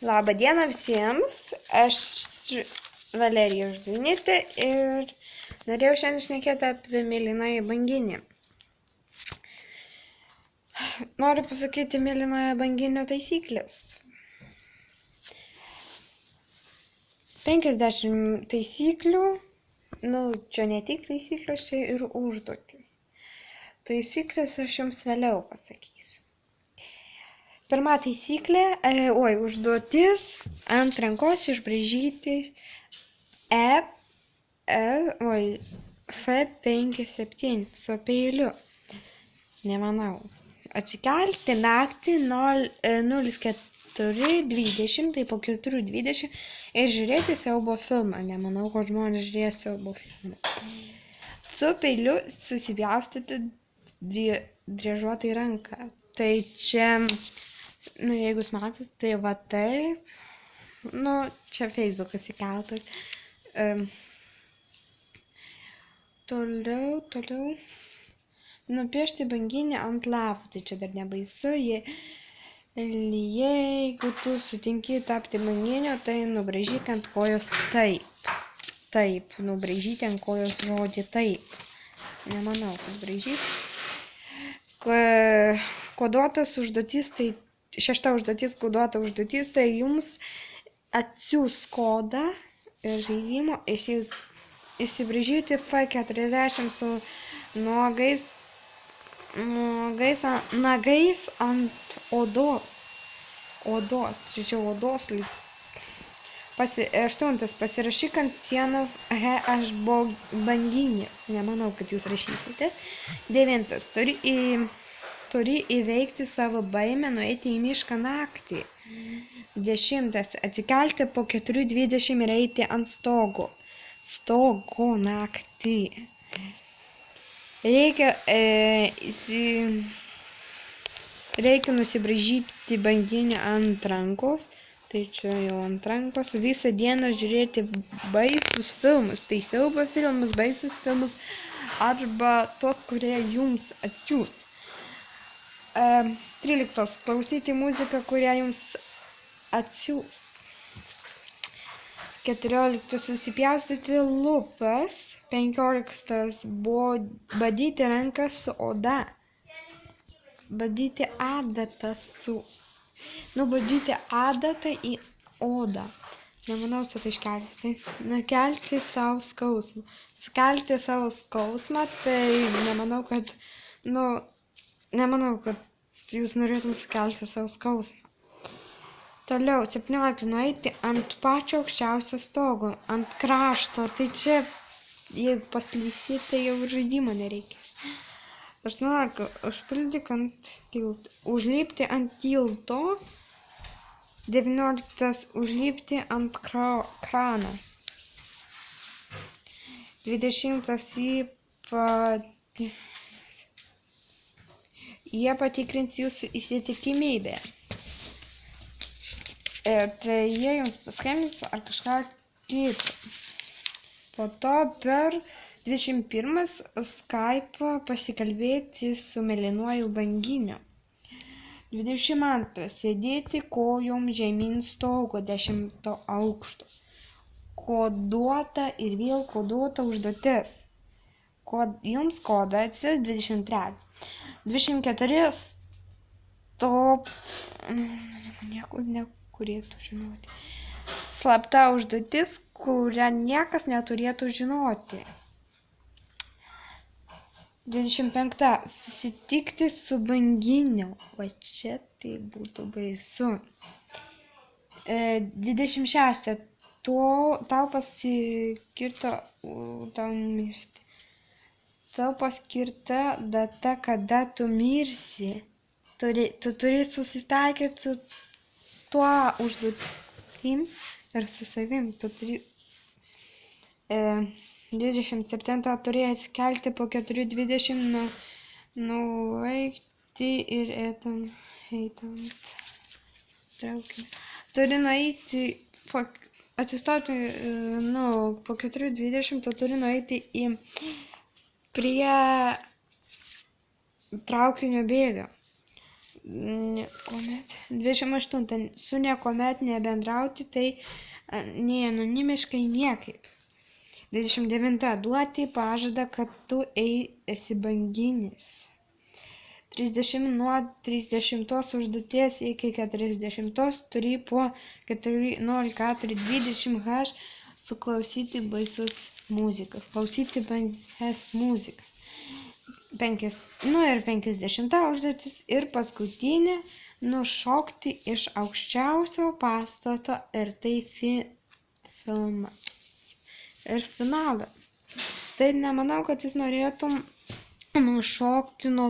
Labą dieną visiems, aš Valerija Žduinytė ir norėjau šiandien šnekėti apie mėlynąją banginį. Noriu pasakyti mėlynojo banginio taisyklės. 50 taisyklių, čia ne tik taisyklės, čia ir užduotis. Taisyklės aš jums vėliau pasakysiu. Pirma taisyklė, užduotis ant rankos išbraižyti F57 su peiliu. Nemanau. Atsikelti naktį 04:20, tai po 4:20 ir žiūrėti siaubo filmą. Nemanau, kad žmonės žiūrės siaubo filmą. Su peiliu susipjaustyti driežuotai ranką. Tai čia, jeigu jūs matot, tai va taip. Čia Facebookas įkeltas. Toliau. Nupiešti banginį ant lapų, tai čia dar nebaisu. Jeigu tu sutinki tapti banginiu, tai nubraižyk ant kojos taip. Taip, nubraižyti ant kojos žodį taip. Nemanau, kad braižyti. Koduotas užduotis, tai šešta užduotis, koduota užduotis, tai jums atsiųs kodą žaidimo, įsibraižyti F40 su nagais ant odos. Čia odos. 8. Pasirašyk ant sienos H banginės. Nemanau, kad jūs rašysitės. 9. Turi įveikti savo baimę, nueiti į mišką naktį. 10. Atsikelti po 4:20 ir eiti ant stogo. Stogo naktį. Reikia nusibraižyti banginę ant rankos. Tai čia jau ant rankos. Visą dieną žiūrėti baisius filmus. Tai siaubo filmus, baisius filmus arba tos, kurie jums atsiųs. 13. Klausyti muziką, kurią jums atsiųs. 14. Susipjaustyti lūpas. 15. Badyti rankas su oda. Badyti adatą badyti adatą į odą. Nemanau, kad tai iškelti. Nukelti savo skausmą. Sukelti savo skausmą, tai nemanau, kad jūs norėtum sukelti savo skausmą. Toliau, 17. Nueiti ant pačio aukščiausio stogo, ant krašto. Tai čia, jeigu paslysi, tai jau žaidimo nereikės. 18. Užpildyk ant tilto. Užlipti ant tilto. 19. Užlipti ant krano. 20. Jie patikrins jūsų įsitikimybę. Tai jie jums paskambins ar kažką kitą. Po to per 21. Skype pasikalbėti su mėlynuoju banginiu. 22. Sėdėti kojom žemyn stogo 10 aukšto. Koduota ir vėl koduota užduotis. Jums kodą atsiųs 23. 24. Stop. Nieko neturėtų žinoti. Slapta užduotis, kurią niekas neturėtų žinoti. 25. Susitikti su banginiu. O čia tai būtų baisu. 26. Tau paskirta data, kada tu mirsi. Tu turi susitaikyti su tuo užduotim ir su savim. Tu turi 27. Turėjai atsikelti po 4:20, nuveikti ir eitant traukinį. Turi nueiti, atsistoti, po 4:20 tu turi nueiti prie traukinio bėgio. 28. Su niekuomet nebendrauti, tai nei anonimiškai niekaip. 29. Duoti pažadą, kad tu esi banginis. 30. Nuo 30 užduoties iki 40 turi po 14:20 h suklausyti baisius muzikas. Klausyti baisias muzikas. 50 užduotis ir paskutinė nušokti iš aukščiausio pastato ir tai filmas. Ir finalas. Tai nemanau, kad jūs norėtum nušokti nuo